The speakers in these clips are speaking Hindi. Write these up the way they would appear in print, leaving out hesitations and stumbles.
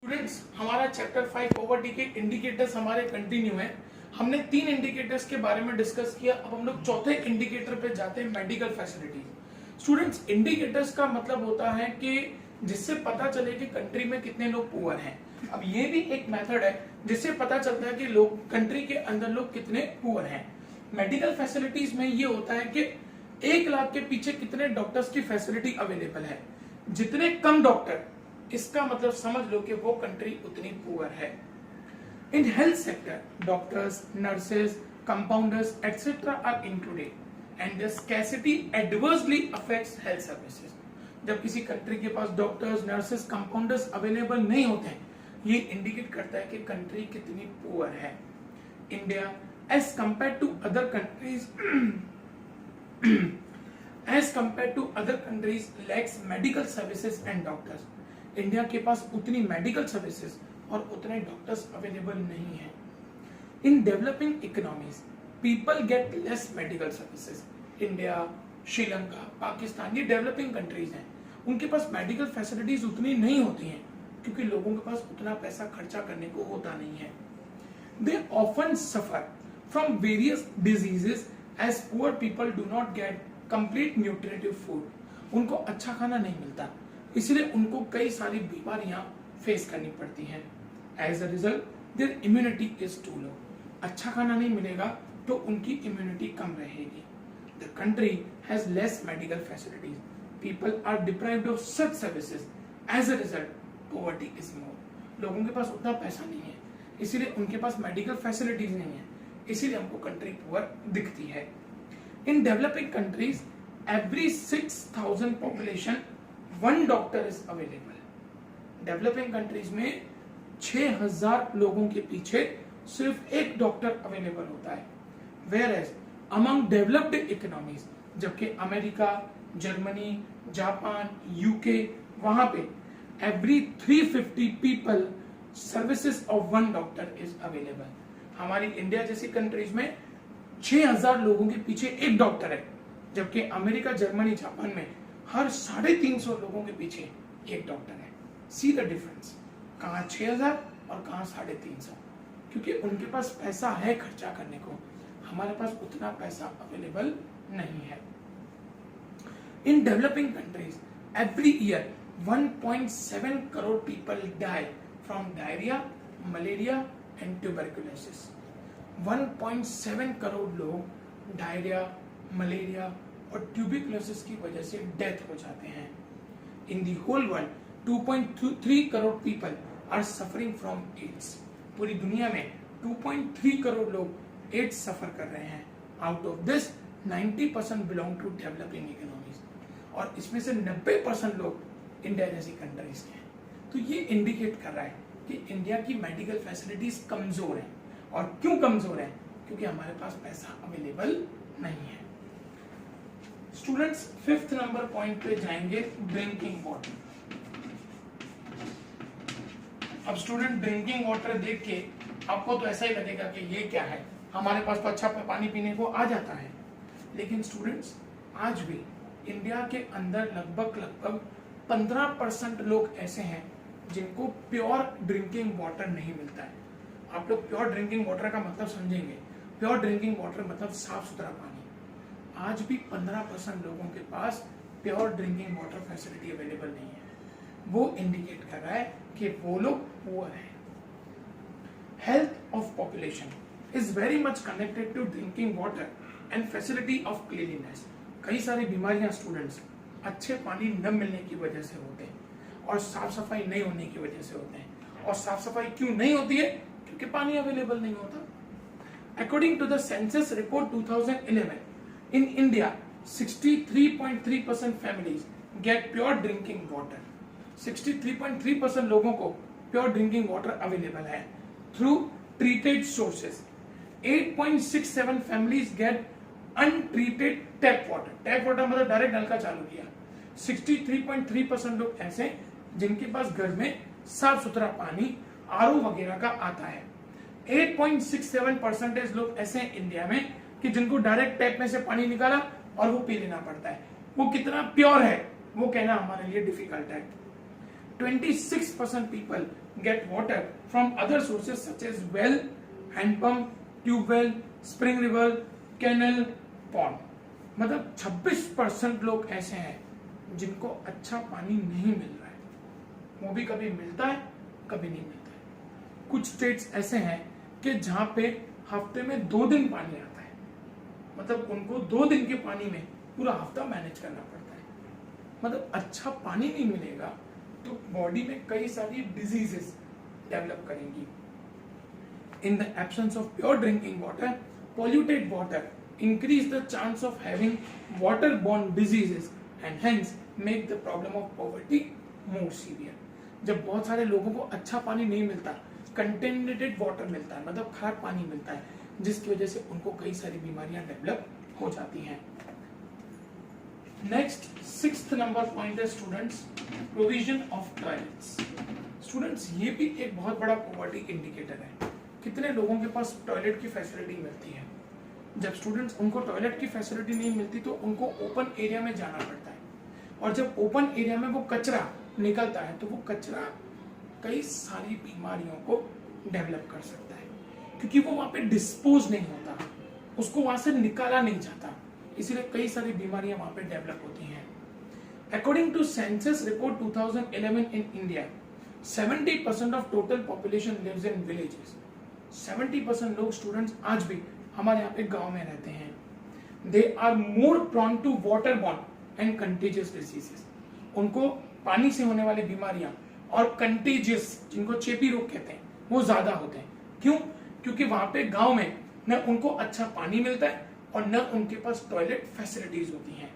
स्टूडेंट्स, हमारा चैप्टर 5 पॉवर्टी के इंडिकेटर्स हमारे कंटिन्यू है। हमने 3 इंडिकेटर्स के बारे में डिस्कस किया। अब हम लोग चौथे इंडिकेटर पे जाते हैं, मेडिकल फैसिलिटीज। स्टूडेंट्स, इंडिकेटर्स का मतलब होता है कि जिससे पता चले कि कंट्री में कितने लोग पुअर हैं। अब ये भी एक मेथड है जिससे पता चलता है कि लोग कंट्री के अंदर लोग कितने पुअर हैं। मेडिकल फैसिलिटीज में ये होता है कि 1 लाख के पीछे कितने डॉक्टर्स की फैसिलिटी अवेलेबल है। जितने कम डॉक्टर, इसका मतलब समझ लो कि वो कंट्री उतनी पुअर है। In health sector, doctors, nurses, compounders etcetera are included and the scarcity adversely affects health services. जब किसी कंट्री के पास डॉक्टर्स, नर्सेज, कंपाउंडर्स अवेलेबल नहीं होते हैं, ये इंडिकेट करता है कि कंट्री कितनी पुअर है। India as compare to other countries lacks medical services and doctors. India के पास उतनी मेडिकल सर्विसेज और उतने डॉक्टर्स अवेलेबल नहीं है। In developing economies people get less medical services. India, Sri Lanka, Pakistan, ये डेवलपिंग कंट्रीज हैं, उनके पास मेडिकल फैसिलिटीज उतनी नहीं होती हैं क्योंकि लोगों के पास उतना पैसा खर्चा करने को होता नहीं है। They often suffer from various diseases as poor people do not get complete nutritive food. उनको अच्छा खाना नहीं मिलता, इसलिए उनको कई सारी बीमारियां फेस करनी पड़ती हैं। As a result their immunity is too low. अच्छा खाना नहीं मिलेगा तो उनकी इम्यूनिटी कम रहेगी। The country has less medical facilities, people are deprived of such services, as a result poverty is more. लोगों के पास उतना पैसा नहीं है, इसीलिए उनके पास मेडिकल फैसिलिटीज नहीं है, इसीलिए हमको कंट्री पुअर दिखती है। In developing countries every 6,000 population 1 doctor is available. Developing countries में 6,000 लोगों के पीछे सिर्फ 1 डॉक्टर अवेलेबल होता है। Whereas among developed economies, जबकि अमेरिका, जर्मनी, जापान, यूके, वहां पे every 350 people services of 1 doctor is available. हमारी इंडिया जैसी कंट्रीज में 6,000 लोगों के पीछे 1 डॉक्टर है, जबकि अमेरिका, जर्मनी, जापान में हर 350 लोगों के पीछे 1 डॉक्टर है। सी द डिफरेंस, कहाँ 6,000 और कहाँ 350, क्योंकि उनके पास पैसा है खर्चा करने को, हमारे पास उतना पैसा अवेलेबल नहीं है। In developing countries every year 1.7 crore people die from diarrhoea, malaria and tuberculosis. 1.7 crore लोग डायरिया, मलेरिया और ट्यूबिकुलोसिस की वजह से डेथ हो जाते हैं। In the whole world 2.3 crore people are suffering from AIDS. पूरी दुनिया में 2.3 करोड़ लोग एड्स सफर कर रहे हैं। Out of this 90% belong to developing economies, और इसमें से 90% लोग इंडिया जैसी कंट्रीज के हैं। तो ये इंडिकेट कर रहा है कि इंडिया की मेडिकल फैसिलिटीज कमजोर है। और क्यों कमजोर है? क्योंकि हमारे पास पैसा अवेलेबल नहीं है। स्टूडेंट्स, 5th नंबर पॉइंट पे जाएंगे, ड्रिंकिंग वाटर। अब स्टूडेंट, ड्रिंकिंग वाटर देख के आपको तो ऐसा ही लगेगा कि ये क्या है, हमारे पास तो अच्छा पानी पीने को आ जाता है। लेकिन स्टूडेंट्स, आज भी इंडिया के अंदर लगभग 15% लोग ऐसे हैं जिनको प्योर ड्रिंकिंग वाटर नहीं मिलता है। आप लोग प्योर ड्रिंकिंग वाटर का मतलब समझेंगे। प्योर ड्रिंकिंग वाटर मतलब साफ सुथरा पानी। आज भी 15% लोगों के पास pure drinking water facility available नहीं है। वो इंडिकेट कर रहा है कि वो लोग पुअर हैं। Health of population is very much connected to drinking water and facility of cleanliness. कई सारी बीमारियां स्टूडेंट्स अच्छे पानी न मिलने की वजह से होते हैं और साफ सफाई नहीं होने की वजह से होते हैं। और साफ सफाई क्यों नहीं होती है? क्योंकि पानी अवेलेबल नहीं होता। According to the census report 2011, in India 63.3% families get pure drinking water। 63.3% लोगों को प्योर ड्रिंकिंग वाटर अवेलेबल है through treated sources. 8.67 families get untreated tap water। Tap water मतलब डायरेक्ट नल का चालू किया। 63.3% लोग ऐसे जिनके पास घर में साफ सुथरा पानी आरओ वगैरह का आता है। 8.67% लोग ऐसे इंडिया में कि जिनको डायरेक्ट टैप में से पानी निकाला और वो पी लेना पड़ता है। वो कितना प्योर है वो कहना हमारे लिए डिफिकल्ट है। 26% people get water from other sources such as well, hand pump, tube well, spring river, canal, pond. मतलब 26% लोग ऐसे हैं जिनको अच्छा पानी नहीं मिल रहा है। वो भी कभी मिलता है, कभी नहीं मिलता है। कुछ स्टेट्स ऐसे हैं कि जहां पे हफ्ते में 2 दिन पानी आता है, मतलब उनको 2 दिन के पानी में पूरा हफ्ता मैनेज करना पड़ता है। मतलब अच्छा पानी नहीं मिलेगा तो बॉडी में कई सारी डिजीजेस डेवलप करेंगी। In the absence of pure drinking water, polluted water increase the chance of having waterborne diseases and hence make the problem of poverty more severe. जब बहुत सारे लोगों को अच्छा पानी नहीं मिलता, कंटेमिनेटेड वाटर मिलता है, मतलब खराब पानी मिलता है, जिसकी वजह से उनको कई सारी बीमारियां डेवलप हो जाती हैं। नेक्स्ट 6th नंबर पॉइंट है students, provision of toilets. Students ये भी एक बहुत बड़ा पॉवर्टी इंडिकेटर है। कितने लोगों के पास टॉयलेट की फैसिलिटी मिलती है? जब स्टूडेंट्स उनको टॉयलेट की फैसिलिटी नहीं मिलती तो उनको ओपन एरिया में जाना पड़ता है, और जब ओपन एरिया में वो कचरा निकलता है तो वो कचरा कई सारी बीमारियों को डेवलप कर सकता है, क्योंकि वो वहां पे डिस्पोज नहीं होता, उसको वहां से निकाला नहीं जाता, इसीलिए कई सारी बीमारियां वहां पे डेवलप होती हैं। According to census report 2011 in India, 70% of total population lives in villages. 70% लोग स्टूडेंट्स आज भी हमारे यहाँ पे गांव में रहते हैं। They are more prone to waterborne and contagious diseases. उनको पानी से होने वाली बीमारियां और कंटेजियस, जिनको चेपी रोग कहते हैं, वो ज्यादा होते हैं। क्यों? क्योंकि वहां पे गांव में न उनको अच्छा पानी मिलता है और न उनके पास टॉयलेट फैसिलिटीज होती हैं।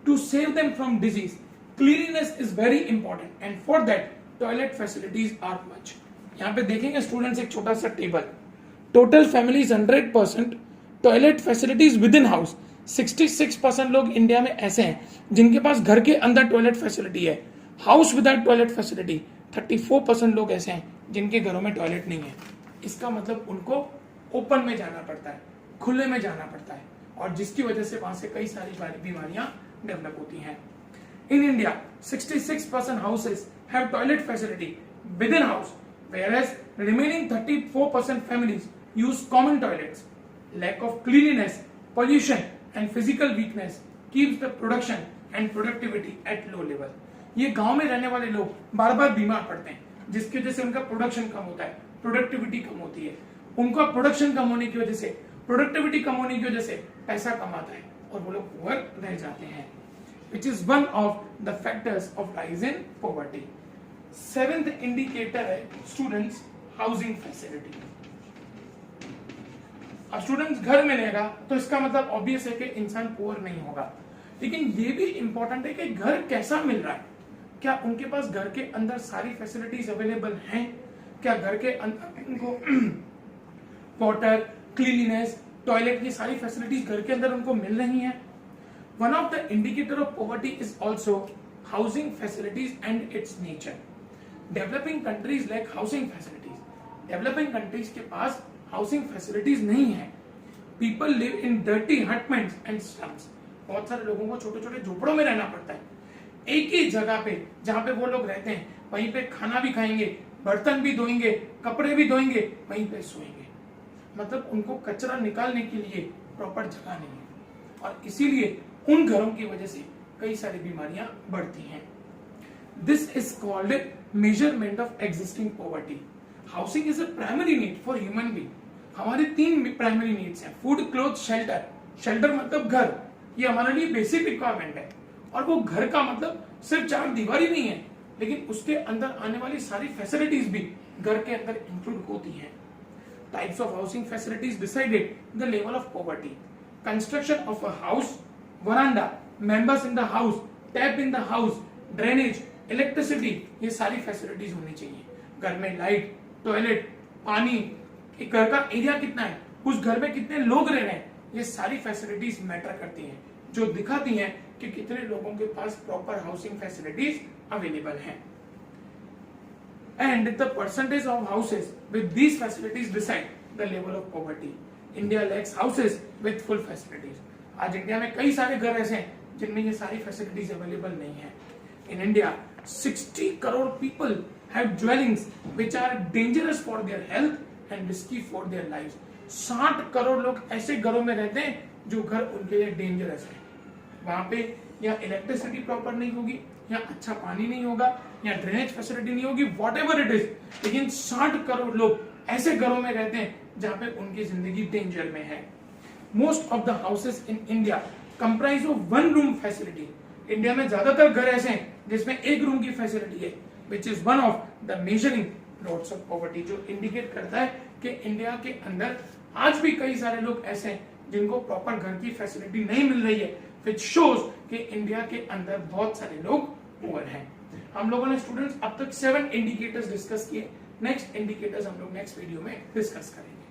To save them from disease, cleanliness is very important and for that toilet facilities are much. यहाँ पे देखेंगे स्टूडेंट्स एक छोटा सा table, total families 100%, toilet facilities within house 66% लोग इंडिया में ऐसे हैं जिनके पास घर के अंदर टॉयलेट फैसिलिटी है। हाउस विदाउट टॉयलेट फैसिलिटी 34% लोग ऐसे हैं जिनके घरों में टॉयलेट नहीं है। इसका मतलब उनको ओपन में जाना पड़ता है, खुले में जाना पड़ता है, और जिसकी वजह से वहां से कई सारी बीमारियां डेवलप होती हैं। In India 66% houses have toilet facility with in house, whereas remaining 34% families use common toilets. Lack of cleanliness, pollution and physical weakness keeps the production and productivity at low level. ये गांव में रहने वाले लोग बार बार बीमार पड़ते हैं, जिसकी वजह से उनका प्रोडक्शन कम होता है, प्रोडक्टिविटी कम होती है। उनका प्रोडक्शन कम होने की वजह से, प्रोडक्टिविटी कम होने की वजह से पैसा कम आता है और वो लोग पुअर रह जाते हैं, which is one of the factors of rise in poverty. 7th indicator है स्टूडेंट्स हाउसिंग फैसिलिटी। अब स्टूडेंट्स घर मिलेगा तो इसका मतलब ऑब्वियस है कि इंसान पुअर नहीं होगा, लेकिन ये भी इंपॉर्टेंट है कि घर कैसा मिल रहा है। क्या उनके पास घर के अंदर सारी फैसिलिटीज अवेलेबल हैं? क्या घर के अंदर उनको वाटर, क्लीनलीनेस, टॉयलेट की सारी फैसिलिटीज घर के अंदर उनको मिल रही हैं? One of the indicator of poverty is also housing facilities and it's nature. Developing countries like housing facilities. Developing countries के पास हाउसिंग फैसिलिटीज नहीं है। People live in dirty hutments and slums. बहुत सारे लोगों को छोटे छोटे झोपड़ों में रहना पड़ता है। एक ही जगह पे जहां पे वो लोग रहते हैं, वहीं पे खाना भी खाएंगे, बर्तन भी धोएंगे, कपड़े भी धोएंगे, वहीं पे सोएंगे। मतलब उनको कचरा निकालने के लिए प्रॉपर जगह नहीं है, और इसीलिए उन घरों की वजह से कई सारी बीमारियां बढ़ती हैं। This is called measurement of existing poverty. Housing is a primary need for human being. हमारे 3 प्राइमरी नीड्स हैं, फूड, क्लोथ, शेल्टर। शेल्टर मतलब घर, ये हमारे लिए बेसिक रिक्वायरमेंट है, और वो घर का मतलब सिर्फ 4 दीवार ही नहीं है, लेकिन उसके अंदर आने वाली सारी फैसिलिटीज भी घर के अंदर इंक्लूड होती हैं। Types of housing facilities decided the level of poverty. Construction of a house, veranda, members in the house, tap in the house, drainage, electricity, ये सारी फैसिलिटीज होनी चाहिए। घर में लाइट, टॉयलेट, पानी, घर का एरिया कितना है, उस घर में कितने लोग रह रहे हैं, ये सारी फैसिलिटीज मैटर करती हैं, जो दिखाती हैं कि कितने लोगों के पास प्रॉपर हाउसिंग फैसिलिटीज अवेलेबल हैं। And the percentage of houses with these facilities decide the level of poverty. India lakhs houses with full facilities. आज इंडिया में कई सारे घर ऐसे हैं जिनमें ये सारी फैसिलिटीज अवेलेबल नहीं है। In India, 60 crore people have dwellings which are dangerous for their health and risky for their lives. 60 crore लोग ऐसे घरों में रहते हैं जो घर उनके लिए डेंजरस है। वहां पे या इलेक्ट्रिसिटी प्रॉपर नहीं होगी, या अच्छा पानी नहीं होगा, या ड्रेनेज फैसिलिटी नहीं होगी, वॉट एवर इट इज, लेकिन 60 करोड़ लोग ऐसे घरों में रहते हैं जहां पे उनकी जिंदगी डेंजर में है। Most of the houses in India comprise of one room facility. India में ज्यादातर घर ऐसे हैं जिसमें एक रूम की फैसिलिटी है, which is one of the measuring notes of poverty, जो इंडिकेट करता है कि इंडिया के अंदर आज भी कई सारे लोग ऐसे हैं जिनको प्रॉपर घर की फैसिलिटी नहीं मिल रही है, विच शोज कि इंडिया के अंदर बहुत सारे लोग पुअर हैं। हम लोगों ने स्टूडेंट्स अब तक 7 इंडिकेटर्स डिस्कस किए। नेक्स्ट इंडिकेटर्स हम लोग नेक्स्ट वीडियो में डिस्कस करेंगे।